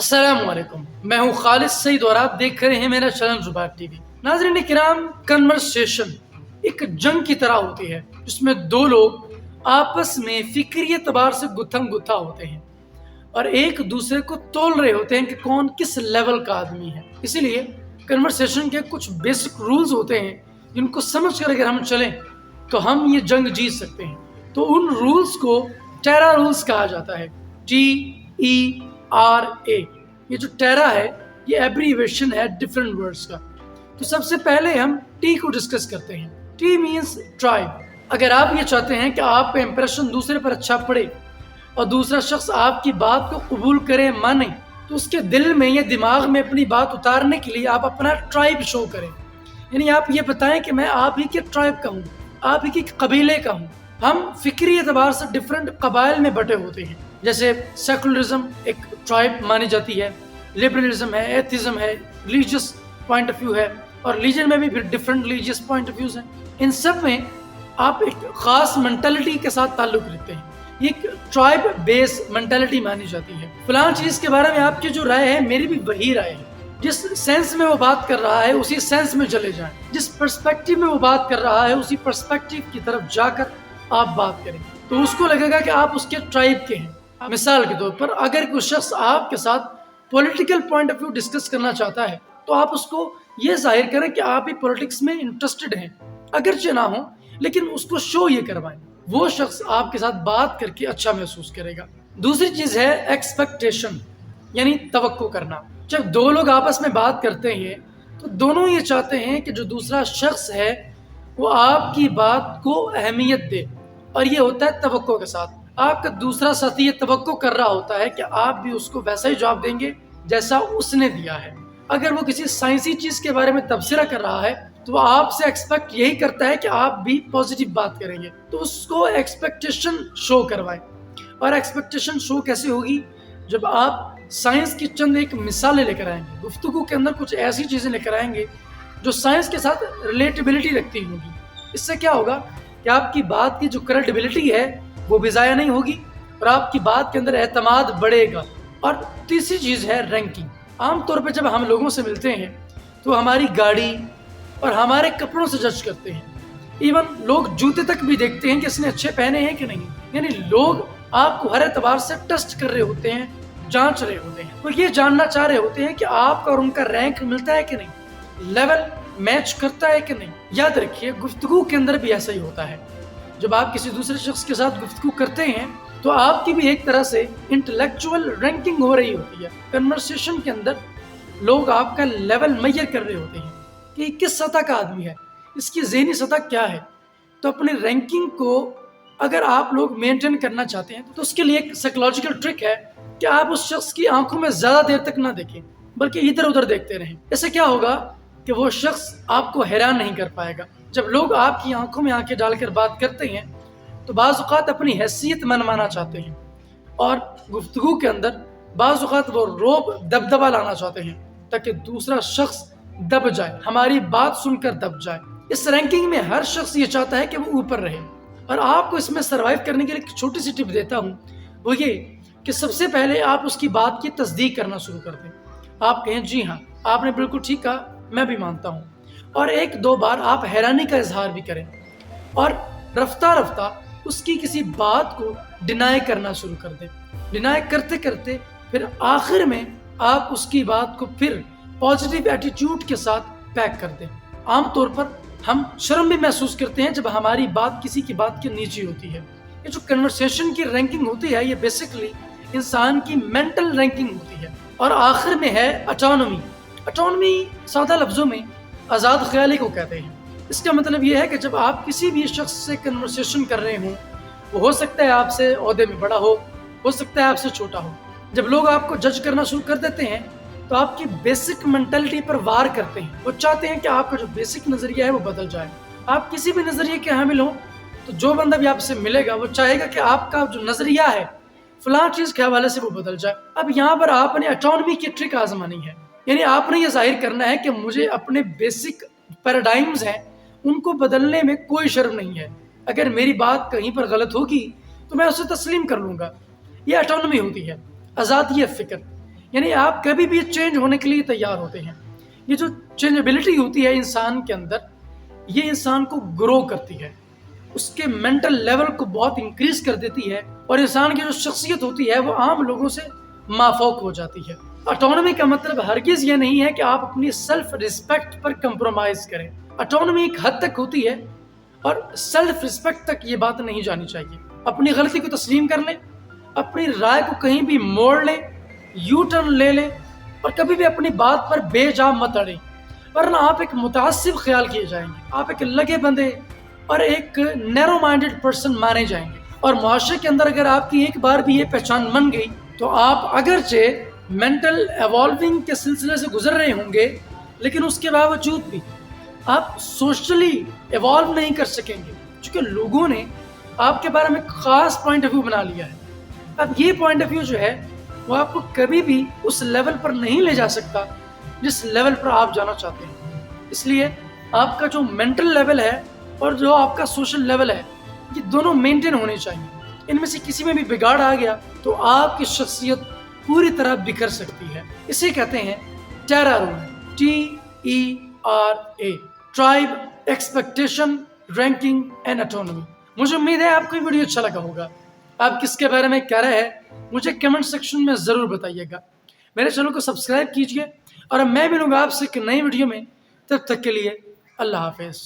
السلام علیکم، میں ہوں خالد سعید اور آپ دیکھ رہے ہیں میرا چینل زبیر ٹی وی۔ ناظرین کرام، کنورسیشن ایک جنگ کی طرح ہوتی ہے جس میں دو لوگ آپس میں فکری اعتبار سے گتھم گتھا ہوتے ہیں اور ایک دوسرے کو تول رہے ہوتے ہیں کہ کون کس لیول کا آدمی ہے۔ اسی لیے کنورسیشن کے کچھ بیسک رولز ہوتے ہیں جن کو سمجھ کر اگر ہم چلیں تو ہم یہ جنگ جیت سکتے ہیں۔ تو ان رولز کو ٹیرا رولز کہا جاتا ہے، TERA۔ یہ جو ٹیرا ہے یہ ایبریویشن ہے ڈفرنٹ ورڈز کا۔ تو سب سے پہلے ہم ٹی کو ڈسکس کرتے ہیں۔ T means tribe. اگر آپ یہ چاہتے ہیں کہ آپ کا امپریشن دوسرے پر اچھا پڑے اور دوسرا شخص آپ کی بات کو قبول کرے، مانے، تو اس کے دل میں یا دماغ میں اپنی بات اتارنے کے لیے آپ اپنا ٹرائب شو کریں، یعنی آپ یہ بتائیں کہ میں آپ ہی کے ٹرائب کا ہوں، آپ ہی کے قبیلے کا ہوں۔ ہم فکری اعتبار سے ڈفرنٹ قبائل میں بٹے ہوتے ہیں، جیسے سیکولرزم ایک ٹرائب مانی جاتی ہے، لبرلزم ہے، ایتھزم ہے، ریلیجیس پوائنٹ آف ویو ہے، اور ریلیجن میں بھی پھر different religious point of views ہیں۔ ان سب میں آپ ایک خاص مینٹلٹی کے ساتھ تعلق رکھتے ہیں، یہ ایک ٹرائب بیس مینٹلٹی مانی جاتی ہے۔ فلاں چیز کے بارے میں آپ کی جو رائے ہے میری بھی وہی رائے ہے، جس سینس میں وہ بات کر رہا ہے اسی سینس میں چلے جائیں، جس پرسپیکٹیو میں وہ بات کر رہا ہے اسی پرسپیکٹیو کی طرف جا کر آپ بات کریں، تو اس کو لگے گا کہ آپ اس کے ٹرائب کے ہیں۔ مثال کے طور پر اگر کوئی شخص آپ کے ساتھ political point of view discuss کرنا چاہتا ہے تو آپ اس کو یہ ظاہر کریں کہ آپ بھی پولیٹکس میں انٹرسٹڈ ہیں، اگرچہ نہ ہوں لیکن اس کو شو یہ کروائیں، وہ شخص آپ کے ساتھ بات کر کے اچھا محسوس کرے گا۔ دوسری چیز ہے ایکسپیکٹیشن، یعنی توقع کرنا۔ جب دو لوگ آپس میں بات کرتے ہیں تو دونوں یہ چاہتے ہیں کہ جو دوسرا شخص ہے وہ آپ کی بات کو اہمیت دے، اور یہ ہوتا ہے توقع کے ساتھ۔ آپ کا دوسرا ساتھی یہ توقع کر رہا ہوتا ہے کہ آپ بھی اس کو ویسا ہی جواب دیں گے جیسا اس نے دیا ہے۔ اگر وہ کسی سائنسی چیز کے بارے میں تبصرہ کر رہا ہے تو وہ آپ سے ایکسپیکٹ یہی کرتا ہے کہ آپ بھی پازیٹیو بات کریں گے، تو اس کو ایکسپیکٹیشن شو کروائیں۔ اور ایکسپیکٹیشن شو کیسے ہوگی؟ جب آپ سائنس کی چند ایک مثالیں لے کر آئیں گے، گفتگو کے اندر کچھ ایسی چیزیں لے کر آئیں گے جو سائنس کے ساتھ ریلیٹیبلٹی رکھتی ہوں گی۔ اس سے کیا ہوگا کہ آپ کی بات کی جو کریڈیبلٹی ہے وہ بھی ضائع نہیں ہوگی اور آپ کی بات کے اندر اعتماد بڑھے گا۔ اور تیسری چیز ہے رینکنگ۔ عام طور پہ جب ہم لوگوں سے ملتے ہیں تو ہماری گاڑی اور ہمارے کپڑوں سے جج کرتے ہیں، ایون لوگ جوتے تک بھی دیکھتے ہیں کہ اس نے اچھے پہنے ہیں کہ نہیں، یعنی لوگ آپ کو ہر اعتبار سے ٹیسٹ کر رہے ہوتے ہیں، جانچ رہے ہوتے ہیں، وہ یہ جاننا چاہ رہے ہوتے ہیں کہ آپ کا اور ان کا رینک ملتا ہے کہ نہیں، لیول میچ کرتا ہے کہ نہیں۔ یاد رکھیے گفتگو کے اندر بھی ایسا ہی ہوتا ہے، جب آپ کسی دوسرے شخص کے ساتھ گفتگو کرتے ہیں تو آپ کی بھی ایک طرح سے انٹلیکچوئل رینکنگ ہو رہی ہوتی ہے۔ کنورسیشن کے اندر لوگ آپ کا لیول میئر کر رہے ہوتے ہیں کہ کس سطح کا آدمی ہے، اس کی ذہنی سطح کیا ہے۔ تو اپنی رینکنگ کو اگر آپ لوگ مینٹین کرنا چاہتے ہیں تو اس کے لیے ایک سائیکولوجیکل ٹرک ہے کہ آپ اس شخص کی آنکھوں میں زیادہ دیر تک نہ دیکھیں بلکہ ادھر ادھر دیکھتے رہیں۔ اس سے کیا ہوگا کہ وہ شخص آپ کو حیران نہیں کر پائے گا۔ جب لوگ آپ کی آنکھوں میں آنکھیں ڈال کر بات کرتے ہیں تو بعض اوقات اپنی حیثیت منوانا چاہتے ہیں، اور گفتگو کے اندر بعض اوقات وہ روب دبدبا لانا چاہتے ہیں تاکہ دوسرا شخص دب جائے، ہماری بات سن کر دب جائے۔ اس رینکنگ میں ہر شخص یہ چاہتا ہے کہ وہ اوپر رہے، اور آپ کو اس میں سروائیو کرنے کے لیے ایک چھوٹی سی ٹپ دیتا ہوں، وہ یہ کہ سب سے پہلے آپ اس کی بات کی تصدیق کرنا شروع کر دیں۔ آپ کہیں جی ہاں آپ نے بالکل ٹھیک کہا، میں بھی مانتا ہوں، اور ایک دو بار آپ حیرانی کا اظہار بھی کریں، اور رفتہ رفتہ اس کی کسی بات کو ڈینائی کرنا شروع کر دیں۔ ڈینائی کرتے کرتے پھر آخر میں آپ اس کی بات کو پھر پازیٹیو ایٹیٹیوڈ کے ساتھ پیک کر دیں۔ عام طور پر ہم شرم بھی محسوس کرتے ہیں جب ہماری بات کسی کی بات کے نیچے ہوتی ہے۔ یہ جو کنورسیشن کی رینکنگ ہوتی ہے یہ بیسیکلی انسان کی مینٹل رینکنگ ہوتی ہے۔ اور آخر میں ہے اٹانومی۔ اٹانومی سادہ لفظوں میں آزاد خیالی کو کہتے ہیں۔ اس کا مطلب یہ ہے کہ جب آپ کسی بھی شخص سے کنورسیشن کر رہے ہوں، وہ ہو سکتا ہے آپ سے عہدے میں بڑا ہو سکتا ہے آپ سے چھوٹا ہو، جب لوگ آپ کو جج کرنا شروع کر دیتے ہیں تو آپ کی بیسک مینٹلٹی پر وار کرتے ہیں۔ وہ چاہتے ہیں کہ آپ کا جو بیسک نظریہ ہے وہ بدل جائے۔ آپ کسی بھی نظریے کے حامل ہوں تو جو بندہ بھی آپ سے ملے گا وہ چاہے گا کہ آپ کا جو نظریہ ہے فلاں چیز کے حوالے سے وہ بدل جائے۔ اب یہاں پر آپ نے اٹانومی کی ٹرک آزمانی ہے، یعنی آپ نے یہ ظاہر کرنا ہے کہ مجھے اپنے بیسک پیراڈائمز ہیں ان کو بدلنے میں کوئی شرم نہیں ہے، اگر میری بات کہیں پر غلط ہوگی تو میں اسے تسلیم کر لوں گا۔ یہ اٹانومی ہوتی ہے، آزادی فکر۔ یعنی آپ کبھی بھی چینج ہونے کے لیے تیار ہوتے ہیں. یہ جو چینجبلٹی ہوتی ہے انسان کے اندر، یہ انسان کو گرو کرتی ہے، اس کے مینٹل لیول کو بہت انکریز کر دیتی ہے، اور انسان کی جو شخصیت ہوتی ہے وہ عام لوگوں سے مافوق ہو جاتی ہے. اٹانومی کا مطلب ہرگز یہ نہیں ہے کہ آپ اپنی سیلف رسپیکٹ پر کمپرومائز کریں. اٹانومی ایک حد تک ہوتی ہے، اور سیلف رسپیکٹ تک یہ بات نہیں جانی چاہیے. اپنی غلطی کو تسلیم کر لیں، اپنی رائے کو کہیں بھی موڑ لیں، یو ٹرن لے لیں، اور کبھی بھی اپنی بات پر بے جا مت اڑیں، ورنہ آپ ایک متعصب خیال کیے جائیں گے، آپ ایک لگے بندے اور ایک نیرو مائنڈڈ پرسن مانے جائیں گے. اور معاشرے کے اندر اگر آپ کی ایک بار بھی یہ پہچان بن گئی تو آپ اگرچہ مینٹل ایوالونگ کے سلسلے سے گزر رہے ہوں گے، لیکن اس کے باوجود بھی آپ سوشلی ایوالو نہیں کر سکیں گے، چونکہ لوگوں نے آپ کے بارے میں خاص پوائنٹ آف ویو بنا لیا ہے. اب یہ پوائنٹ آف ویو جو ہے وہ آپ کو کبھی بھی اس لیول پر نہیں لے جا سکتا جس لیول پر آپ جانا چاہتے ہیں. اس لیے آپ کا جو مینٹل لیول ہے اور جو آپ کا سوشل لیول ہے، یہ دونوں مینٹین ہونے چاہیے. ان میں سے کسی میں بھی بگاڑ آ گیا تو آپ کی شخصیت پوری طرح بکھر سکتی ہے. اسے کہتے ہیں TERA rule, TERA، tribe, expectation, ranking and autonomy. مجھے امید ہے آپ کو یہ ویڈیو اچھا لگا ہوگا. آپ کس کے بارے میں کہہ رہے ہیں مجھے کمنٹ سیکشن میں ضرور بتائیے گا. میرے چینل کو سبسکرائب کیجیے، اور میں ملوں گا آپ سے ایک نئی ویڈیو میں. تب تک کے لیے اللہ حافظ.